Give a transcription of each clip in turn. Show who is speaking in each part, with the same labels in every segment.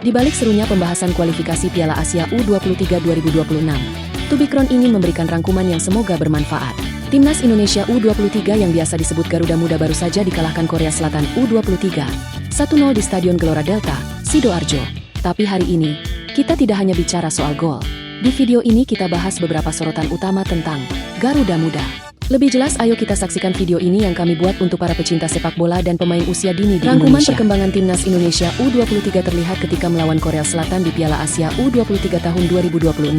Speaker 1: Di balik serunya pembahasan kualifikasi Piala Asia U23 2026, Tubikron ingin memberikan rangkuman yang semoga bermanfaat. Timnas Indonesia U23 yang biasa disebut Garuda Muda baru saja dikalahkan Korea Selatan U23 1-0 di Stadion Gelora Delta, Sidoarjo. Tapi hari ini, kita tidak hanya bicara soal gol. Di video ini kita bahas beberapa sorotan utama tentang Garuda Muda. Lebih jelas, ayo kita saksikan video ini yang kami buat untuk para pecinta sepak bola dan pemain usia dini di Indonesia. Rangkuman perkembangan Timnas Indonesia U23 terlihat ketika melawan Korea Selatan di Piala Asia U23 tahun 2026.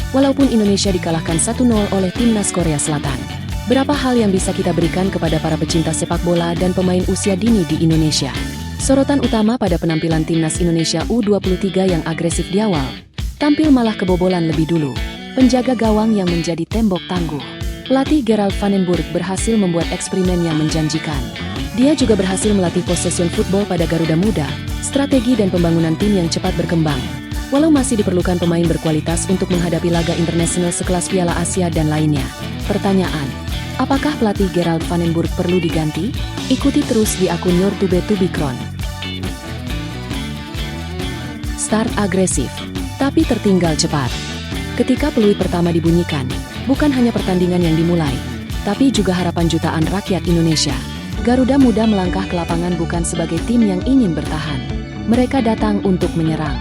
Speaker 1: Walaupun Indonesia dikalahkan 1-0 oleh Timnas Korea Selatan. Berapa hal yang bisa kita berikan kepada para pecinta sepak bola dan pemain usia dini di Indonesia? Sorotan utama pada penampilan Timnas Indonesia U23 yang agresif di awal. Tampil malah kebobolan lebih dulu. Penjaga gawang yang menjadi tembok tangguh. Pelatih Gerald van den Burg berhasil membuat eksperimen yang menjanjikan. Dia juga berhasil melatih possession football pada Garuda Muda, strategi dan pembangunan tim yang cepat berkembang. Walau masih diperlukan pemain berkualitas untuk menghadapi laga internasional sekelas Piala Asia dan lainnya. Pertanyaan, apakah pelatih Gerald van den Burg perlu diganti? Ikuti terus di akun YouTube Tubikron. Start agresif, tapi tertinggal cepat. Ketika peluit pertama dibunyikan, bukan hanya pertandingan yang dimulai, tapi juga harapan jutaan rakyat Indonesia. Garuda Muda melangkah ke lapangan bukan sebagai tim yang ingin bertahan. Mereka datang untuk menyerang.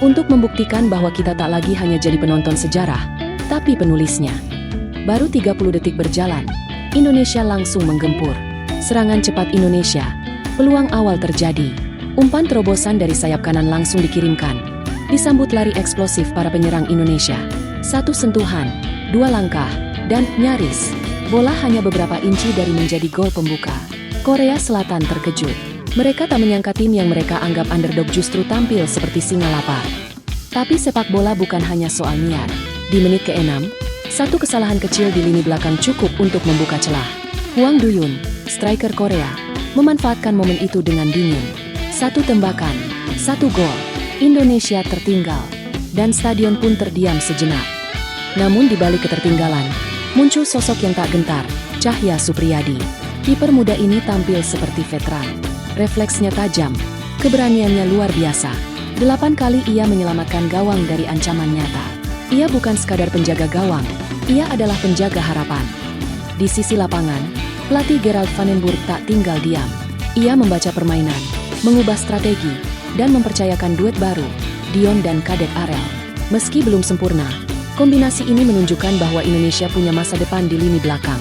Speaker 1: Untuk membuktikan bahwa kita tak lagi hanya jadi penonton sejarah, tapi penulisnya. Baru 30 detik berjalan, Indonesia langsung menggempur. Serangan cepat Indonesia, peluang awal terjadi. Umpan terobosan dari sayap kanan langsung dikirimkan. Disambut lari eksplosif para penyerang Indonesia. Satu sentuhan, dua langkah, dan nyaris, bola hanya beberapa inci dari menjadi gol pembuka. Korea Selatan terkejut. Mereka tak menyangka tim yang mereka anggap underdog justru tampil seperti singa lapar. Tapi sepak bola bukan hanya soal niat. Di menit ke-6, satu kesalahan kecil di lini belakang cukup untuk membuka celah. Hwang Du-yun, striker Korea, memanfaatkan momen itu dengan dingin. Satu tembakan, satu gol, Indonesia tertinggal, dan stadion pun terdiam sejenak. Namun di balik ketertinggalan, muncul sosok yang tak gentar, Tjahja Supriyadi. Kiper muda ini tampil seperti veteran. Refleksnya tajam, keberaniannya luar biasa. 8 kali ia menyelamatkan gawang dari ancaman nyata. Ia bukan sekadar penjaga gawang, ia adalah penjaga harapan. Di sisi lapangan, pelatih Gerald van den Burg tak tinggal diam. Ia membaca permainan, mengubah strategi, dan mempercayakan duet baru, Dion dan Kadek Arel. Meski belum sempurna, kombinasi ini menunjukkan bahwa Indonesia punya masa depan di lini belakang.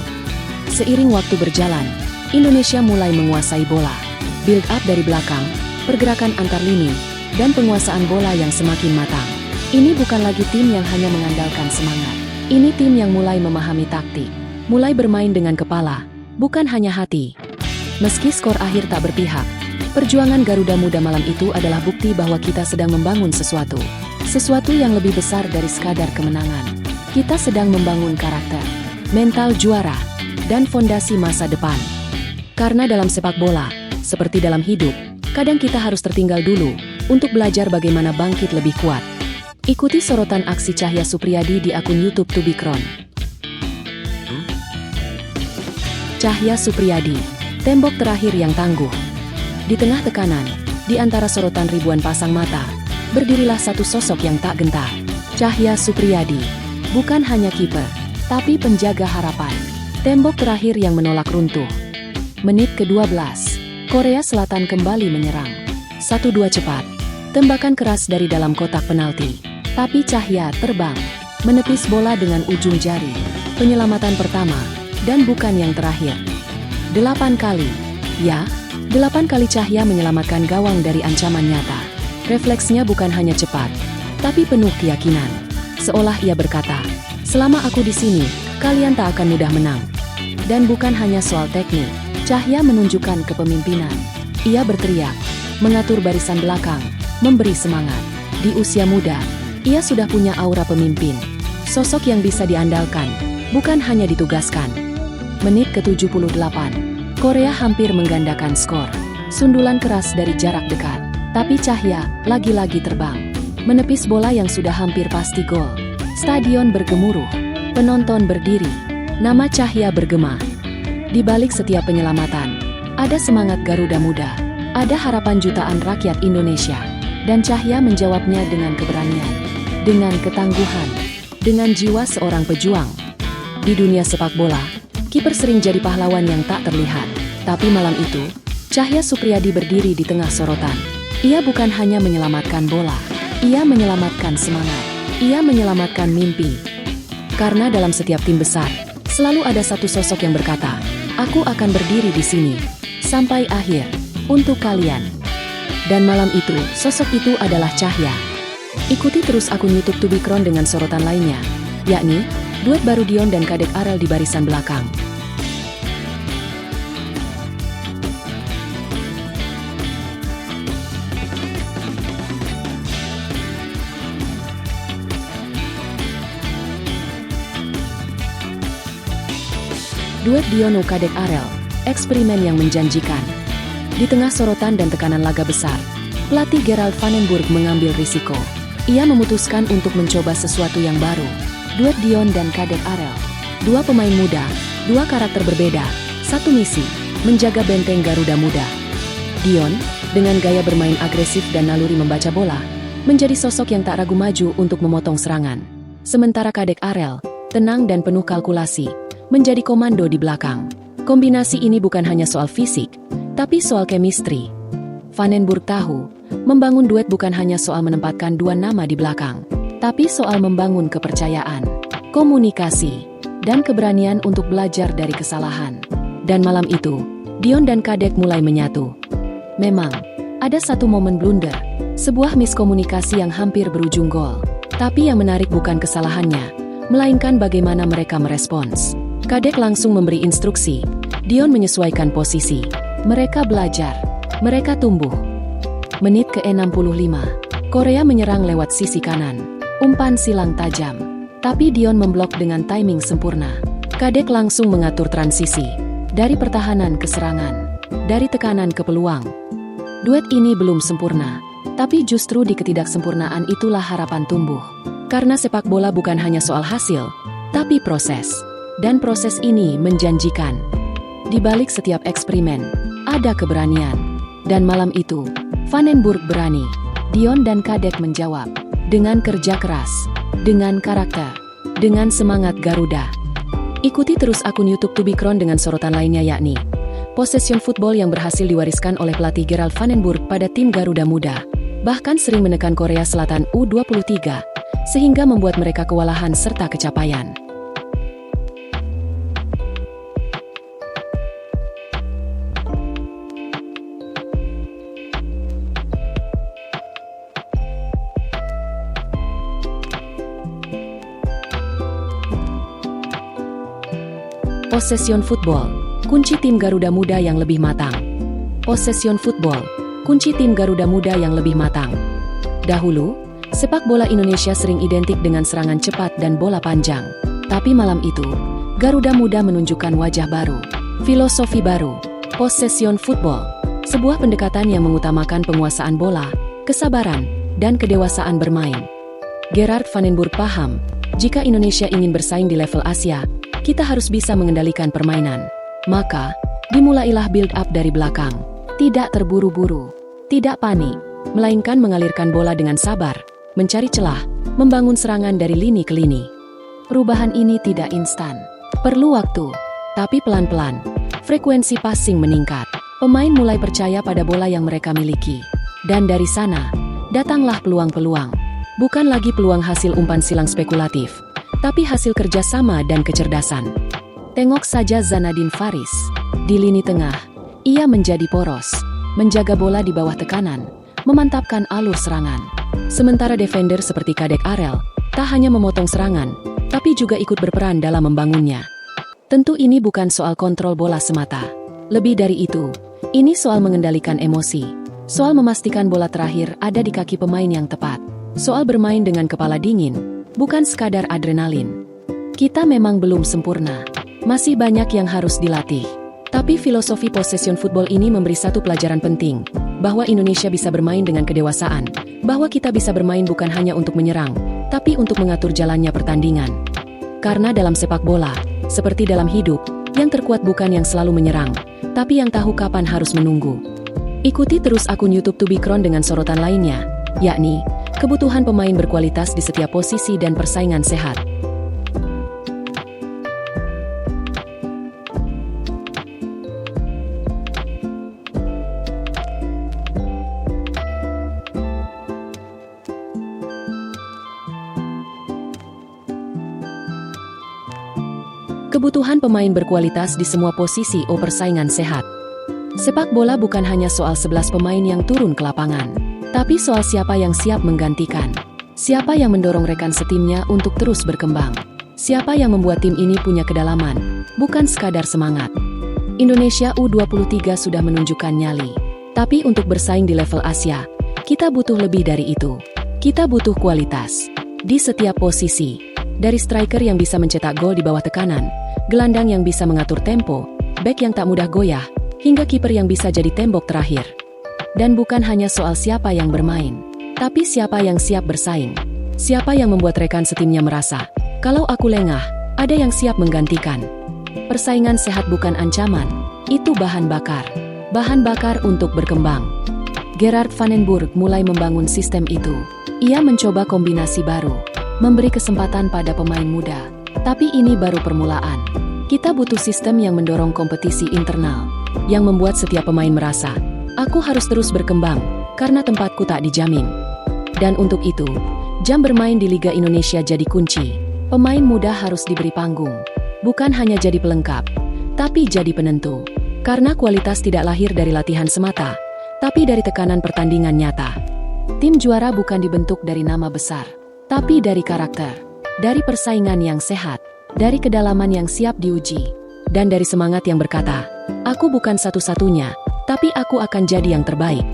Speaker 1: Seiring waktu berjalan, Indonesia mulai menguasai bola. Build up dari belakang, pergerakan antar lini, dan penguasaan bola yang semakin matang. Ini bukan lagi tim yang hanya mengandalkan semangat. Ini tim yang mulai memahami taktik, mulai bermain dengan kepala, bukan hanya hati. Meski skor akhir tak berpihak, perjuangan Garuda Muda malam itu adalah bukti bahwa kita sedang membangun sesuatu. Sesuatu yang lebih besar dari sekadar kemenangan. Kita sedang membangun karakter, mental juara, dan fondasi masa depan. Karena dalam sepak bola, seperti dalam hidup, kadang kita harus tertinggal dulu untuk belajar bagaimana bangkit lebih kuat. Ikuti sorotan aksi Tjahja Supriyadi di akun YouTube Tubikron. Tjahja Supriyadi, tembok terakhir yang tangguh. Di tengah tekanan, di antara sorotan ribuan pasang mata, berdirilah satu sosok yang tak gentar. Tjahja Supriyadi, bukan hanya kiper, tapi penjaga harapan. Tembok terakhir yang menolak runtuh. Menit ke-12, Korea Selatan kembali menyerang. 1-2 cepat, tembakan keras dari dalam kotak penalti. Tapi Tjahja terbang, menepis bola dengan ujung jari. Penyelamatan pertama, dan bukan yang terakhir. 8 kali, ya, 8 kali Tjahja menyelamatkan gawang dari ancaman nyata. Refleksnya bukan hanya cepat, tapi penuh keyakinan. Seolah ia berkata, selama aku di sini, kalian tak akan mudah menang. Dan bukan hanya soal teknik, Tjahja menunjukkan kepemimpinan. Ia berteriak, mengatur barisan belakang, memberi semangat. Di usia muda, ia sudah punya aura pemimpin. Sosok yang bisa diandalkan, bukan hanya ditugaskan. Menit ke-78, Korea hampir menggandakan skor. Sundulan keras dari jarak dekat. Tapi Tjahja lagi-lagi terbang, menepis bola yang sudah hampir pasti gol. Stadion bergemuruh, penonton berdiri, nama Tjahja bergema. Di balik setiap penyelamatan, ada semangat Garuda Muda, ada harapan jutaan rakyat Indonesia. Dan Cahya menjawabnya dengan keberanian, dengan ketangguhan, dengan jiwa seorang pejuang. Di dunia sepak bola, kiper sering jadi pahlawan yang tak terlihat. Tapi malam itu, Cahya Supriyadi berdiri di tengah sorotan. Ia bukan hanya menyelamatkan bola, ia menyelamatkan semangat, ia menyelamatkan mimpi. Karena dalam setiap tim besar, selalu ada satu sosok yang berkata, "Aku akan berdiri di sini sampai akhir untuk kalian." Dan malam itu, sosok itu adalah Cahya. Ikuti terus akun YouTube Tubikron dengan sorotan lainnya, yakni duet baru Dion dan Kadek Arel di barisan belakang. Duet Dion Kadek Arel, eksperimen yang menjanjikan. Di tengah sorotan dan tekanan laga besar, pelatih Gerald Van den Burg mengambil risiko. Ia memutuskan untuk mencoba sesuatu yang baru. Duet Dion dan Kadek Arel. Dua pemain muda, dua karakter berbeda, satu misi, menjaga benteng Garuda Muda. Dion, dengan gaya bermain agresif dan naluri membaca bola, menjadi sosok yang tak ragu maju untuk memotong serangan. Sementara Kadek Arel, tenang dan penuh kalkulasi, menjadi komando di belakang. Kombinasi ini bukan hanya soal fisik, tapi soal chemistry. Van den Burg tahu, membangun duet bukan hanya soal menempatkan dua nama di belakang, tapi soal membangun kepercayaan, komunikasi, dan keberanian untuk belajar dari kesalahan. Dan malam itu, Dion dan Kadek mulai menyatu. Memang, ada satu momen blunder, sebuah miskomunikasi yang hampir berujung gol. Tapi yang menarik bukan kesalahannya, melainkan bagaimana mereka merespons. Kadek langsung memberi instruksi, Dion menyesuaikan posisi. Mereka belajar, mereka tumbuh. Menit ke-65, Korea menyerang lewat sisi kanan. Umpan silang tajam, tapi Dion memblok dengan timing sempurna. Kadek langsung mengatur transisi, dari pertahanan ke serangan, dari tekanan ke peluang. Duet ini belum sempurna, tapi justru di ketidaksempurnaan itulah harapan tumbuh. Karena sepak bola bukan hanya soal hasil, tapi proses. Dan proses ini menjanjikan. Di balik setiap eksperimen, ada keberanian. Dan malam itu, Van den Burg berani. Dion dan Kadek menjawab. Dengan kerja keras, dengan karakter, dengan semangat Garuda. Ikuti terus akun YouTube Tubikron dengan sorotan lainnya yakni possession football yang berhasil diwariskan oleh pelatih Gerald Van den Burg pada tim Garuda Muda. Bahkan sering menekan Korea Selatan U23, sehingga membuat mereka kewalahan serta kecapaian. Possession football, kunci tim Garuda Muda yang lebih matang. Possession football, kunci tim Garuda Muda yang lebih matang. Dahulu, sepak bola Indonesia sering identik dengan serangan cepat dan bola panjang. Tapi malam itu, Garuda Muda menunjukkan wajah baru, filosofi baru, possession football, sebuah pendekatan yang mengutamakan penguasaan bola, kesabaran, dan kedewasaan bermain. Gerard Van den Burg paham, jika Indonesia ingin bersaing di level Asia, kita harus bisa mengendalikan permainan. Maka, dimulailah build-up dari belakang. Tidak terburu-buru, tidak panik, melainkan mengalirkan bola dengan sabar, mencari celah, membangun serangan dari lini ke lini. Perubahan ini tidak instan, perlu waktu, tapi pelan-pelan, frekuensi passing meningkat. Pemain mulai percaya pada bola yang mereka miliki. Dan dari sana, datanglah peluang-peluang. Bukan lagi peluang hasil umpan silang spekulatif, tapi hasil kerjasama dan kecerdasan. Tengok saja Zanadin Faris. Di lini tengah, ia menjadi poros, menjaga bola di bawah tekanan, memantapkan alur serangan. Sementara defender seperti Kadek Arel, tak hanya memotong serangan, tapi juga ikut berperan dalam membangunnya. Tentu ini bukan soal kontrol bola semata. Lebih dari itu, ini soal mengendalikan emosi, soal memastikan bola terakhir ada di kaki pemain yang tepat, soal bermain dengan kepala dingin, bukan sekadar adrenalin. Kita memang belum sempurna, masih banyak yang harus dilatih. Tapi filosofi possession football ini memberi satu pelajaran penting, bahwa Indonesia bisa bermain dengan kedewasaan, bahwa kita bisa bermain bukan hanya untuk menyerang, tapi untuk mengatur jalannya pertandingan. Karena dalam sepak bola, seperti dalam hidup, yang terkuat bukan yang selalu menyerang, tapi yang tahu kapan harus menunggu. Ikuti terus akun YouTube Tubikron dengan sorotan lainnya, yakni kebutuhan pemain berkualitas di setiap posisi dan persaingan sehat. Kebutuhan pemain berkualitas di semua posisi persaingan sehat. Sepak bola bukan hanya soal 11 pemain yang turun ke lapangan, tapi soal siapa yang siap menggantikan, siapa yang mendorong rekan setimnya untuk terus berkembang, siapa yang membuat tim ini punya kedalaman, bukan sekadar semangat. Indonesia U23 sudah menunjukkan nyali, tapi untuk bersaing di level Asia, kita butuh lebih dari itu. Kita butuh kualitas di setiap posisi, dari striker yang bisa mencetak gol di bawah tekanan, gelandang yang bisa mengatur tempo, bek yang tak mudah goyah, hingga kiper yang bisa jadi tembok terakhir. Dan bukan hanya soal siapa yang bermain, tapi siapa yang siap bersaing. Siapa yang membuat rekan setimnya merasa, kalau aku lengah, ada yang siap menggantikan. Persaingan sehat bukan ancaman, itu bahan bakar. Bahan bakar untuk berkembang. Gerard Van den Burg mulai membangun sistem itu. Ia mencoba kombinasi baru, memberi kesempatan pada pemain muda. Tapi ini baru permulaan. Kita butuh sistem yang mendorong kompetisi internal, yang membuat setiap pemain merasa, aku harus terus berkembang, karena tempatku tak dijamin. Dan untuk itu, jam bermain di Liga Indonesia jadi kunci. Pemain muda harus diberi panggung, bukan hanya jadi pelengkap, tapi jadi penentu. Karena kualitas tidak lahir dari latihan semata, tapi dari tekanan pertandingan nyata. Tim juara bukan dibentuk dari nama besar, tapi dari karakter, dari persaingan yang sehat, dari kedalaman yang siap diuji, dan dari semangat yang berkata, aku bukan satu-satunya, tapi aku akan jadi yang terbaik.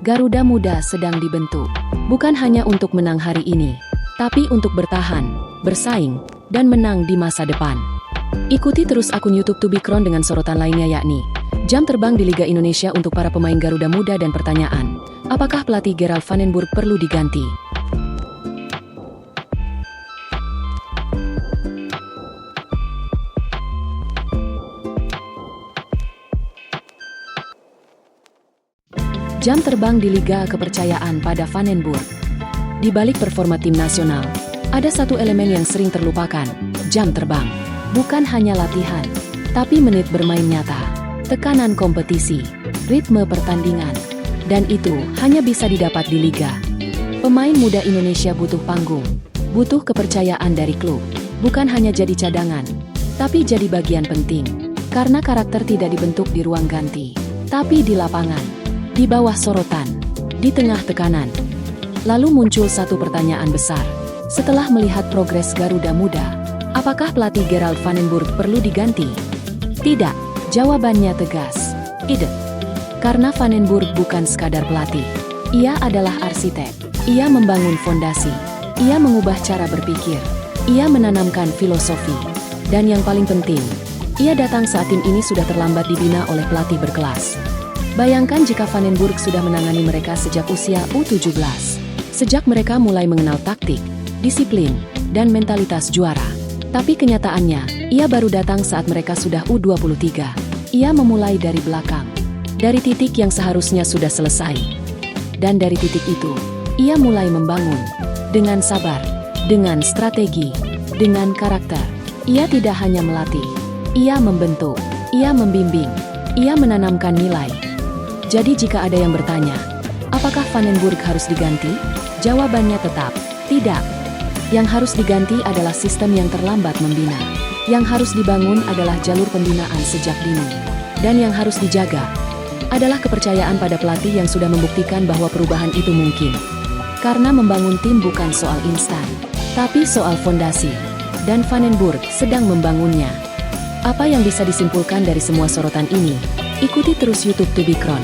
Speaker 1: Garuda Muda sedang dibentuk, bukan hanya untuk menang hari ini, tapi untuk bertahan, bersaing, dan menang di masa depan. Ikuti terus akun YouTube Tubikron dengan sorotan lainnya yakni, jam terbang di Liga Indonesia untuk para pemain Garuda Muda dan pertanyaan, apakah pelatih Gerard Van den Burg perlu diganti? Jam terbang di Liga Kepercayaan pada Van den Burg. Di balik performa tim nasional, ada satu elemen yang sering terlupakan, jam terbang. Bukan hanya latihan, tapi menit bermain nyata, tekanan kompetisi, ritme pertandingan. Dan itu hanya bisa didapat di Liga. Pemain muda Indonesia butuh panggung, butuh kepercayaan dari klub. Bukan hanya jadi cadangan, tapi jadi bagian penting. Karena karakter tidak dibentuk di ruang ganti, tapi di lapangan. Di bawah sorotan, di tengah tekanan. Lalu muncul satu pertanyaan besar. Setelah melihat progres Garuda Muda, apakah pelatih Gerard Van den Burg perlu diganti? Tidak, jawabannya tegas. Tidak. Karena Van den Burg bukan sekadar pelatih. Ia adalah arsitek. Ia membangun fondasi. Ia mengubah cara berpikir. Ia menanamkan filosofi. Dan yang paling penting, ia datang saat tim ini sudah terlambat dibina oleh pelatih berkelas. Bayangkan jika Van den Burg sudah menangani mereka sejak usia U17. Sejak mereka mulai mengenal taktik, disiplin, dan mentalitas juara. Tapi kenyataannya, ia baru datang saat mereka sudah U23. Ia memulai dari belakang, dari titik yang seharusnya sudah selesai. Dan dari titik itu, ia mulai membangun. Dengan sabar, dengan strategi, dengan karakter. Ia tidak hanya melatih, ia membentuk, ia membimbing, ia menanamkan nilai. Jadi jika ada yang bertanya, apakah Van den Burg harus diganti? Jawabannya tetap, tidak. Yang harus diganti adalah sistem yang terlambat membina. Yang harus dibangun adalah jalur pembinaan sejak dini. Dan yang harus dijaga adalah kepercayaan pada pelatih yang sudah membuktikan bahwa perubahan itu mungkin. Karena membangun tim bukan soal instan, tapi soal fondasi. Dan Van den Burg sedang membangunnya. Apa yang bisa disimpulkan dari semua sorotan ini? Ikuti terus YouTube Tubikron.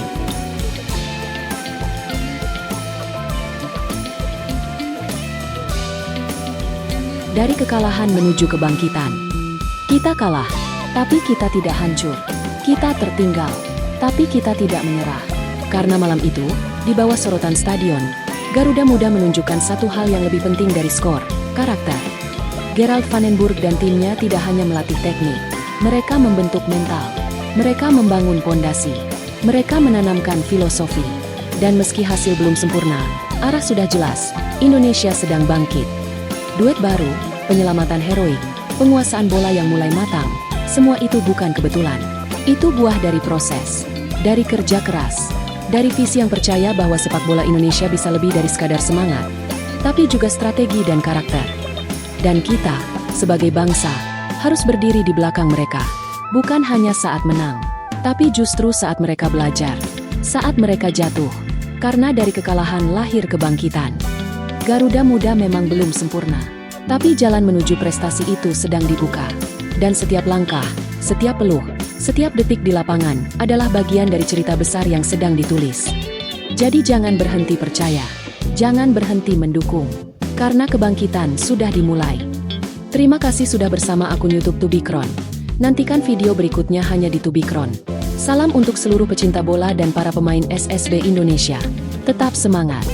Speaker 1: Dari kekalahan menuju kebangkitan. Kita kalah, tapi kita tidak hancur. Kita tertinggal, tapi kita tidak menyerah. Karena malam itu, di bawah sorotan stadion, Garuda Muda menunjukkan satu hal yang lebih penting dari skor, karakter. Gerard Van den Burg dan timnya tidak hanya melatih teknik, mereka membentuk mental. Mereka membangun pondasi, mereka menanamkan filosofi, dan meski hasil belum sempurna, Arah sudah jelas, Indonesia sedang bangkit. Duet baru, penyelamatan heroik, penguasaan bola yang mulai matang, semua itu bukan kebetulan. Itu buah dari proses, dari kerja keras, dari visi yang percaya bahwa sepak bola Indonesia bisa lebih dari sekadar semangat, tapi juga strategi dan karakter. Dan kita, sebagai bangsa, harus berdiri di belakang mereka, bukan hanya saat menang, tapi justru saat mereka belajar, saat mereka jatuh, karena dari kekalahan lahir kebangkitan. Garuda Muda memang belum sempurna, tapi jalan menuju prestasi itu sedang dibuka. Dan setiap langkah, setiap peluh, setiap detik di lapangan adalah bagian dari cerita besar yang sedang ditulis. Jadi jangan berhenti percaya, jangan berhenti mendukung, karena kebangkitan sudah dimulai. Terima kasih sudah bersama akun YouTube Tubikron. Nantikan video berikutnya hanya di Tubikron. Salam untuk seluruh pecinta bola dan para pemain SSB Indonesia. Tetap semangat!